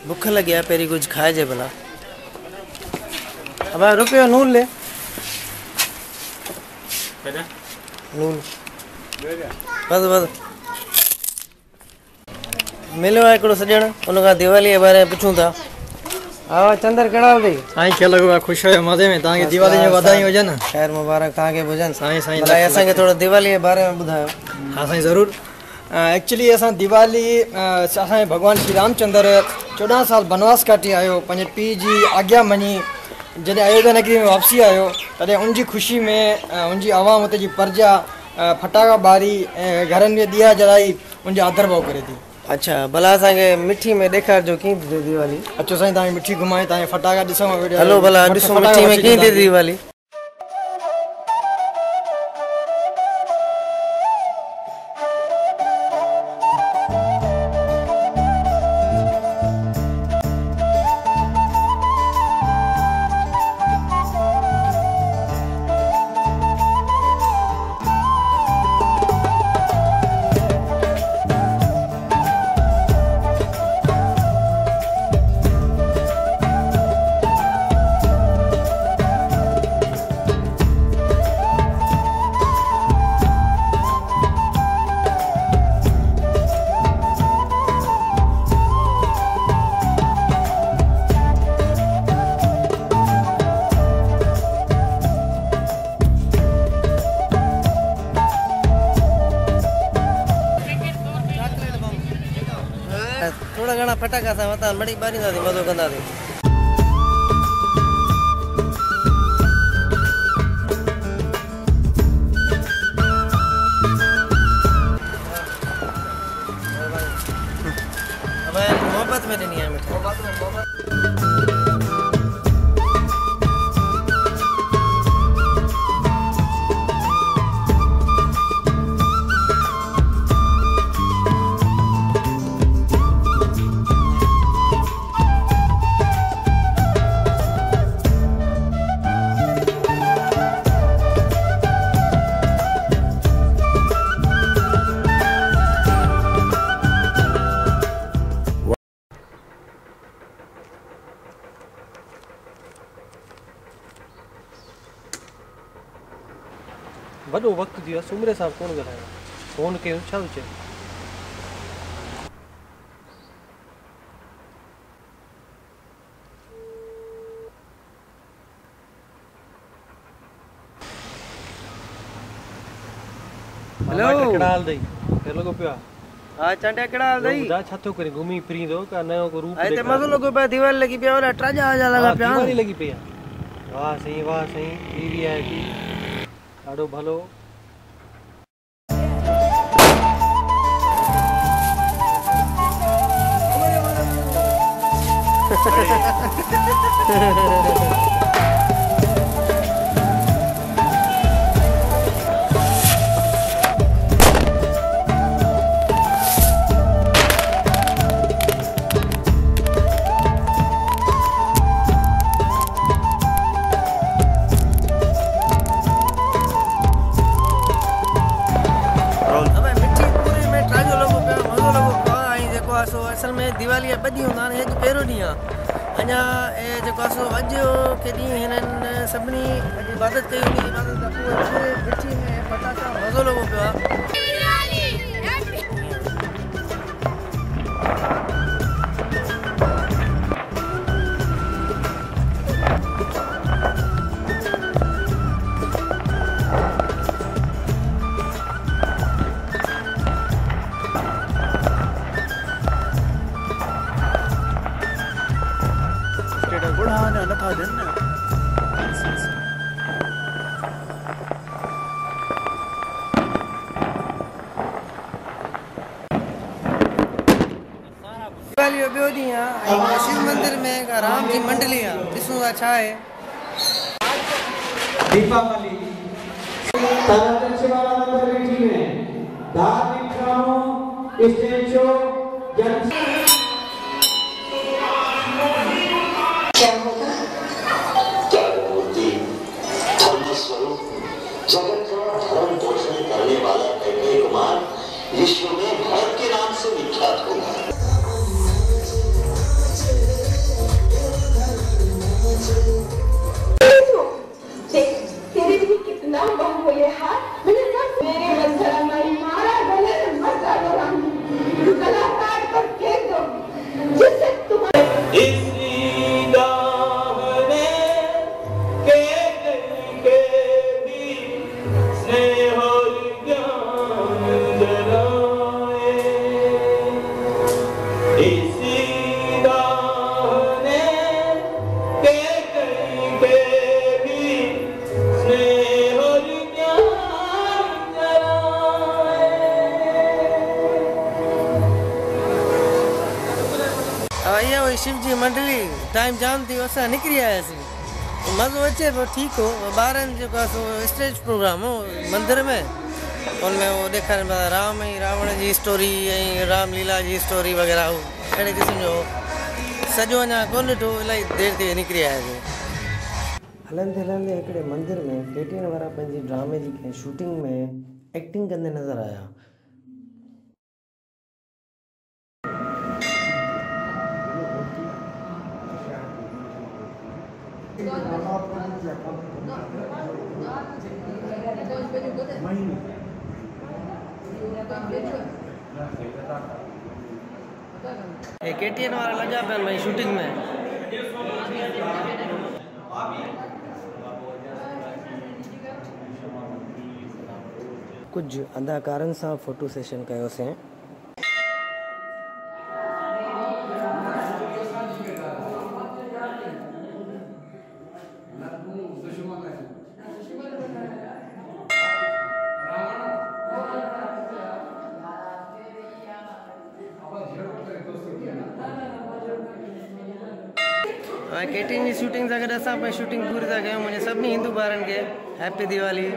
भूख लगी है, पेरी कुछ खाए जे भला। अब रुपये नून ले, नून बस बस मिलो है हिकिड़ो सॼण उन खां दिवाली जे बारे में पुछूं था। हा चंदर कहिड़ा हाल अथई? साईं खे लॻो ख़ुशि आहियो मज़े में। तव्हांखे दिवाली जी वाधायूं हुजनि। ख़ैर मुबारक तव्हांखे बि हुजनि। साईं साईं असांखे थोरो दिवाली जे बारे में ॿुधायो। हाँ साईं ज़रूरु। एक्चुअली असां दिवाली असांजे भॻवानु श्री रामचंद्र 14 साल बनवास काटे आयो, पंहिंजे पीउ जी आज्ञा मञी जॾहिं अयोध्या नगरी में वापसी आयो तॾहिं उनजी ख़ुशी में उनजी आवाम हुते जी प्रजा फटाका ॿारी ऐं घरनि में ॾीआ जलाई उनजो आदर भाव करे थी। अच्छा भला असांखे मिठी में ॾेखारिजो कीअं थी दिवाली। अचो साईं तव्हांखे मिठी घुमाए, तव्हांखे फटाका ॾिसूं। हलो भला ॾिसूं मिठी में कीअं थी दिवाली। थोड़ा घना फटाका सा मता बड़ी बारींदासीं, मज़ो कंदासीं। मोहब्बत में ॾिनी आहे मिठाई। वॾो वक़्तु थी वियो आहे, सुमरे साहब कोन ॻाल्हायो, फ़ोन कयो छा थो चए? हेलो कहिड़ा हाल अथई? केरु लॻो पियो आहे? हा चंडिया कहिड़ा हाल अथई? ॿुधाए छा थो करे, घुमी फिरी थो का नयो को रूप हिते मज़ो लॻो पियो आहे, दिवाली लॻी पई आहे, ट्राजा वाजा लॻा पिया। दिवाली लॻी पई आहे। वाह साईं टीवी आहे ॾाढो भलो। असल में दिवाली ॿ ॾींहं हूंदा आहिनि, हिकु पहिरियों ॾींहुं आहे। अञा जेको आहे सो अॼु के ॾींहुं हिननि सभिनी इबादत कई हूंदी, इबादत खां पोइ पूरे मिठी में पटाखा मज़ो लॻो पियो आहे। दिवाली जो ॿियो ॾींहुं आहे, शिव मंदिर में राम जी मंडली आहे, ॾिसूं था छा आहे। दीपावली धार्मिक ड्रामों, स्टेज शो, जगत का भरण पोषण करने वाला कैकेयी कुमार विश्व में भरत के नाम से विख्यात होगा। आहे वरी शिव जी मंडली टाइम जाम थी वियो असां निकिरी आयासीं मज़ो अचे पियो ठीकु हो ॿारनि जेको आहे सो स्टेज प्रोग्राम हो मंदर में उनमें वो ॾेखारनि पिया राम ऐं रावण जी स्टोरी ऐं रामलीला जी स्टोरी वग़ैरह हो अहिड़े क़िस्म जो सॼो अञा कोन ॾिठो इलाही देरि थी निकिरी आयासीं हलंदे हलंदे हिकिड़े मंदर में केटीएन वारा पंहिंजी ड्रामे जी कंहिं शूटिंग में एक्टिंग कंदे नज़र आया केटीएन वारा लॻा पिया भई शूटिंग में कुछ अदाकारनि सां फोटो सेशन कयोसीं केटीएन जी शूटिंग सां गॾु असां पंहिंजी शूटिंग पूरी था कयूं मुंहिंजे सभिनी हिंदू ॿारनि खे हैप्पी दिवाली